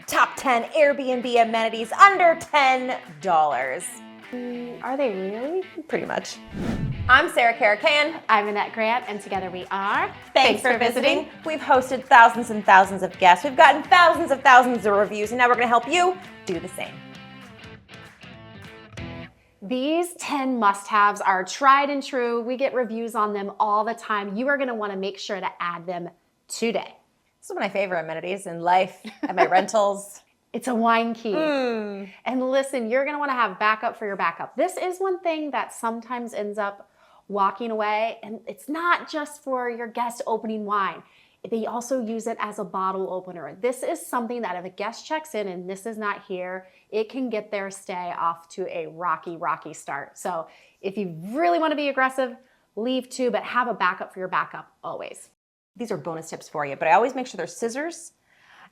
Top 10 Airbnb amenities under $10. Are they really? Pretty much. I'm Sarah Caracan. I'm Annette Grant, and together we are. Thanks for visiting. We've hosted thousands and thousands of guests. We've gotten thousands of reviews, and now we're going to help you do the same. These 10 must-haves are tried and true. We get reviews on them all the time. You are going to want to make sure to add them today. This is one of my favorite amenities in life, at my rentals. It's a wine key. And listen, you're going to want to have backup for your backup. This is one thing that sometimes ends up walking away, and it's not just for your guest opening wine. They also use it as a bottle opener. This is something that if a guest checks in and this is not here, it can get their stay off to a rocky start. So if you really want to be aggressive, leave too, but have a backup for your backup always. These are bonus tips for you, but I always make sure there's scissors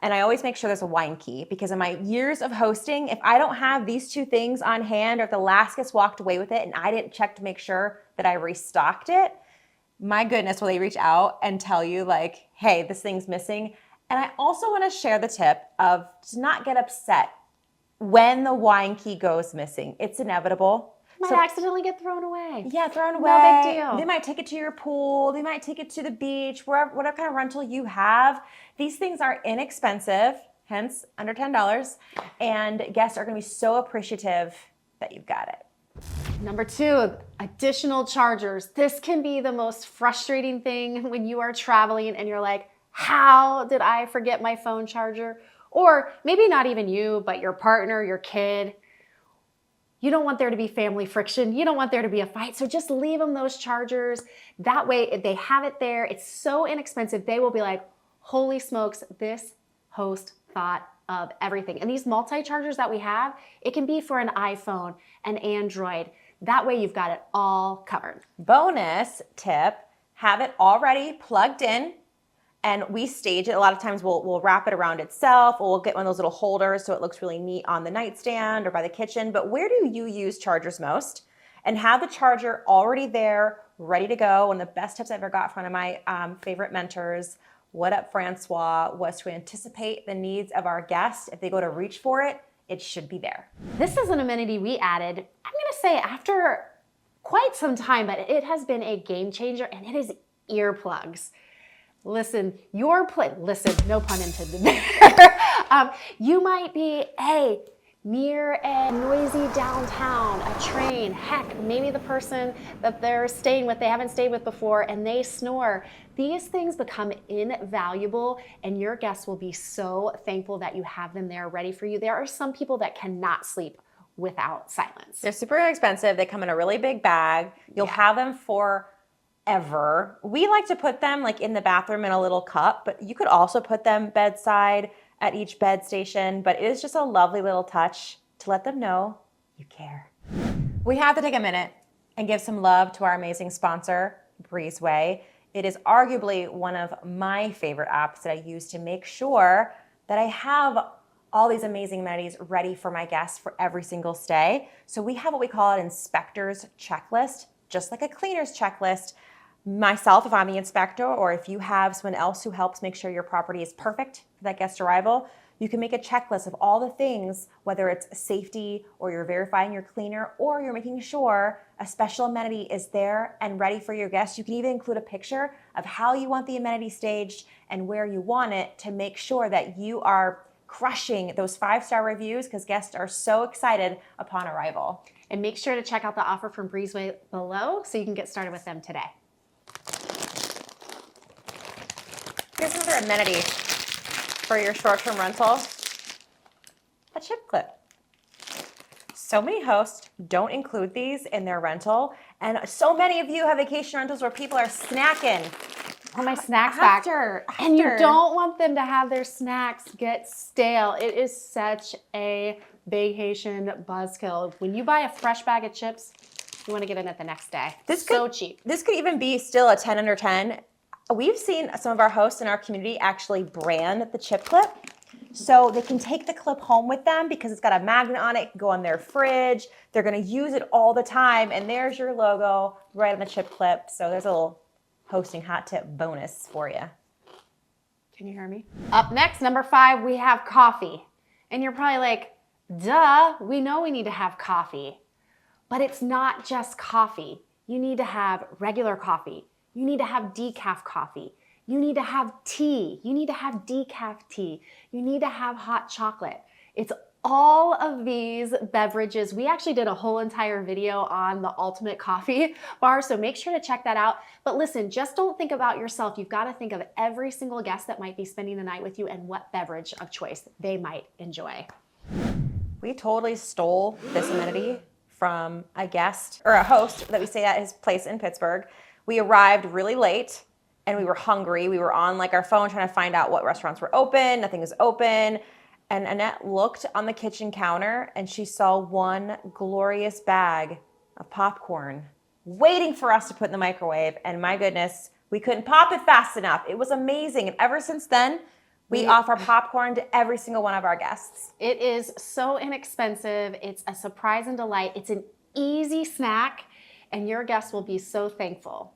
and I always make sure there's a wine key, because in my years of hosting, if I don't have these two things on hand, or if the last guest walked away with it and I didn't check to make sure that I restocked it, my goodness, will they reach out and tell you like, hey, this thing's missing. And I also want to share the tip of to not get upset when the wine key goes missing. It's inevitable. Might accidentally get thrown away. Yeah, thrown away. No big deal. They might take it to your pool. They might take it to the beach, wherever, whatever kind of rental you have. These things are inexpensive, hence under $10. And guests are going to be so appreciative that you've got it. Number 2, additional chargers. This can be the most frustrating thing when you are traveling and you're like, how did I forget my phone charger? Or maybe not even you, but your partner, your kid. You don't want there to be family friction. You don't want there to be a fight. So just leave them those chargers. That way, if they have it there, it's so inexpensive. They will be like, holy smokes, this host thought of everything. And these multi-chargers that we have, it can be for an iPhone, an Android. That way you've got it all covered. Bonus tip, have it already plugged in. And we stage it. A lot of times we'll wrap it around itself, or we'll get one of those little holders so it looks really neat on the nightstand or by the kitchen. But where do you use chargers most? And have the charger already there, ready to go. One of the best tips I ever got from one of my favorite mentors, What Up Francois, was to anticipate the needs of our guests. If they go to reach for it, it should be there. This is an amenity we added, I'm gonna say after quite some time, but it has been a game changer, and it is earplugs. Listen, listen, no pun intended there. You might be, near a noisy downtown, a train, heck, maybe the person that they're staying with, they haven't stayed with before, and they snore. These things become invaluable, and your guests will be so thankful that you have them there ready for you. There are some people that cannot sleep without silence. They're super inexpensive. They come in a really big bag. You'll have them for ever. We like to put them like in the bathroom in a little cup, but you could also put them bedside at each bed station. But it is just a lovely little touch to let them know you care. We have to take a minute and give some love to our amazing sponsor, Breezeway. It is arguably one of my favorite apps that I use to make sure that I have all these amazing amenities ready for my guests for every single stay. So we have what we call an inspector's checklist, just like a cleaner's checklist. Myself, if I'm the inspector, or if you have someone else who helps make sure your property is perfect for that guest arrival, you can make a checklist of all the things, whether it's safety, or you're verifying your cleaner, or you're making sure a special amenity is there and ready for your guests. You can even include a picture of how you want the amenity staged and where you want it to make sure that you are crushing those 5-star reviews, because guests are so excited upon arrival. And make sure to check out the offer from Breezeway below so you can get started with them today. Here's another amenity for your short-term rental, a chip clip. So many hosts don't include these in their rental, and so many of you have vacation rentals where people are snacking. On my snacks back. And you don't want them to have their snacks get stale. It is such a vacation buzzkill. When you buy a fresh bag of chips, you want to get in it the next day. So cheap. This could even be still a 10 under 10. We've seen some of our hosts in our community actually brand the chip clip. So they can take the clip home with them because it's got a magnet on it, it can go on their fridge. They're going to use it all the time. And there's your logo right on the chip clip. So there's a little hosting hot tip bonus for you. Can you hear me? Up next, number 5, we have coffee. And you're probably like, duh, we know we need to have coffee. But it's not just coffee. You need to have regular coffee. You need to have decaf coffee. You need to have tea. You need to have decaf tea. You need to have hot chocolate. It's all of these beverages. We actually did a whole entire video on the ultimate coffee bar, so make sure to check that out. But listen, just don't think about yourself. You've got to think of every single guest that might be spending the night with you and what beverage of choice they might enjoy. We totally stole this amenity from a guest or a host that we stayed at his place in Pittsburgh. We arrived really late and we were hungry. We were on like our phone trying to find out what restaurants were open. Nothing was open. And Annette looked on the kitchen counter and she saw one glorious bag of popcorn waiting for us to put in the microwave. And my goodness, we couldn't pop it fast enough. It was amazing. And ever since then, we offer popcorn to every single one of our guests. It is so inexpensive. It's a surprise and delight. It's an easy snack, and your guests will be so thankful.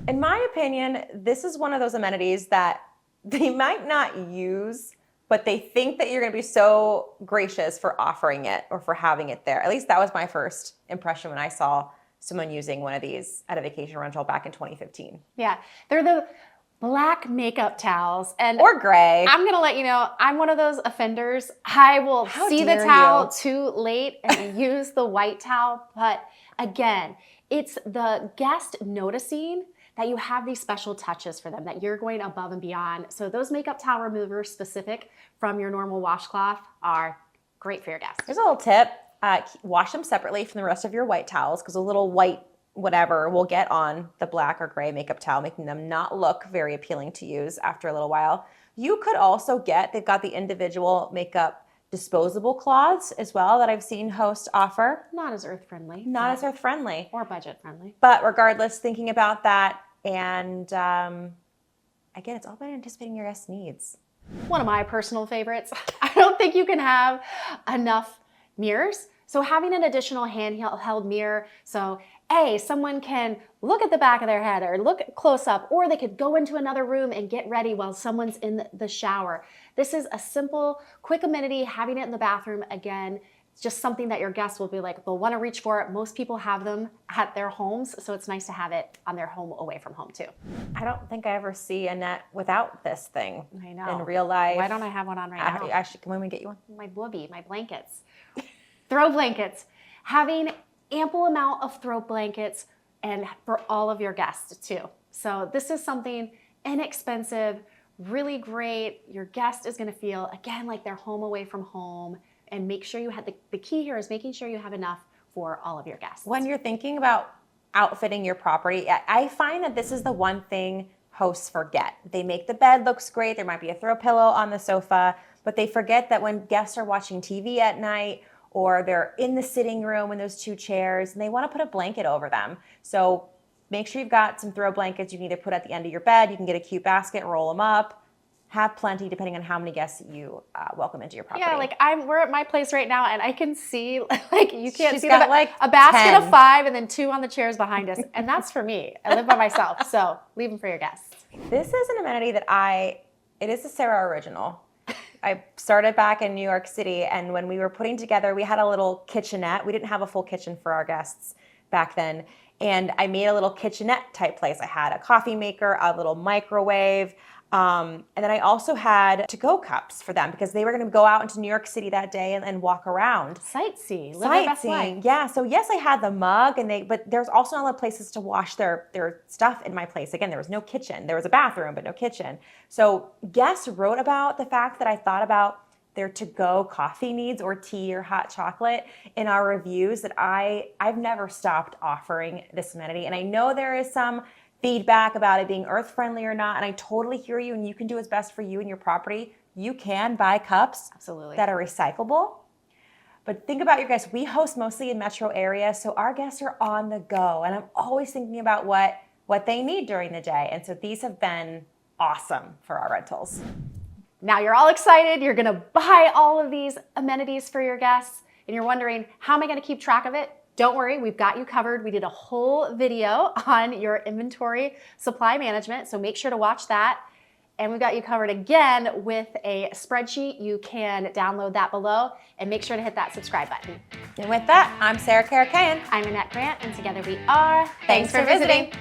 In my opinion, this is one of those amenities that they might not use, but they think that you're going to be so gracious for offering it or for having it there. At least that was my first impression when I saw someone using one of these at a vacation rental back in 2015. Yeah, they're the black makeup towels. Or gray. I'm going to let you know, I'm one of those offenders. I will see the towel too late and use the white towel. But again, it's the guest noticing that you have these special touches for them, that you're going above and beyond. So those makeup towel removers specific from your normal washcloth are great for your guests. Here's a little tip. Wash them separately from the rest of your white towels because a little white whatever will get on the black or gray makeup towel, making them not look very appealing to use after a little while. You could also they've got the individual makeup disposable cloths as well that I've seen hosts offer. Not as earth-friendly. Not as earth-friendly. Or budget-friendly. But regardless, thinking about that and again, it's all about anticipating your guests' needs. One of my personal favorites. I don't think you can have enough mirrors. So having an additional handheld mirror, so someone can look at the back of their head or look close up, or they could go into another room and get ready while someone's in the shower. This is a simple, quick amenity, having it in the bathroom. Again, it's just something that your guests will be like, they'll want to reach for it. Most people have them at their homes, so it's nice to have it on their home away from home too. I don't think I ever see Annette without this thing. I know. In real life. Why don't I have one on right now? Actually, can we get you one? My whoopee, my blankets. Throw blankets. Having ample amount of throw blankets and for all of your guests too. So this is something inexpensive, really great. Your guest is going to feel, again, like they're home away from home. And make sure you have, the key here is making sure you have enough for all of your guests. When you're thinking about outfitting your property, I find that this is the one thing hosts forget. They make the bed looks great. There might be a throw pillow on the sofa, but they forget that when guests are watching TV at night or they're in the sitting room in those two chairs and they want to put a blanket over them. So make sure you've got some throw blankets you can either put at the end of your bed. You can get a cute basket, roll them up. Have plenty depending on how many guests you welcome into your property. Yeah, like we're at my place right now and I can see, like you can't She's see got like a basket 10. of 5 and then 2 on the chairs behind us. And that's for me. I live by myself, so leave them for your guests. This is an amenity that it is a Sarah original. I started back in New York City, and when we were putting together, we had a little kitchenette. We didn't have a full kitchen for our guests back then. And I made a little kitchenette type place. I had a coffee maker, a little microwave, and then I also had to-go cups for them because they were going to go out into New York City that day and walk around. Sightsee, live their best life. Yeah. So yes, I had the mug, but there's also other places to wash their stuff in my place. Again, there was no kitchen. There was a bathroom, but no kitchen. So guests wrote about the fact that I thought about their to-go coffee needs or tea or hot chocolate in our reviews. That I've never stopped offering this amenity, and I know there is some feedback about it being earth friendly or not, and I totally hear you, and you can do what's best for you and your property. You can buy cups that are recyclable, but think about your guests. We host mostly in metro areas, so our guests are on the go, and I'm always thinking about what they need during the day, and so these have been awesome for our rentals. Now you're all excited. You're going to buy all of these amenities for your guests, and you're wondering, how am I going to keep track of it? Don't worry, we've got you covered. We did a whole video on your inventory supply management, so make sure to watch that. And we've got you covered again with a spreadsheet. You can download that below and make sure to hit that subscribe button. And with that, I'm Sarah Karakayan. I'm Annette Grant, and together we are Thanks for visiting.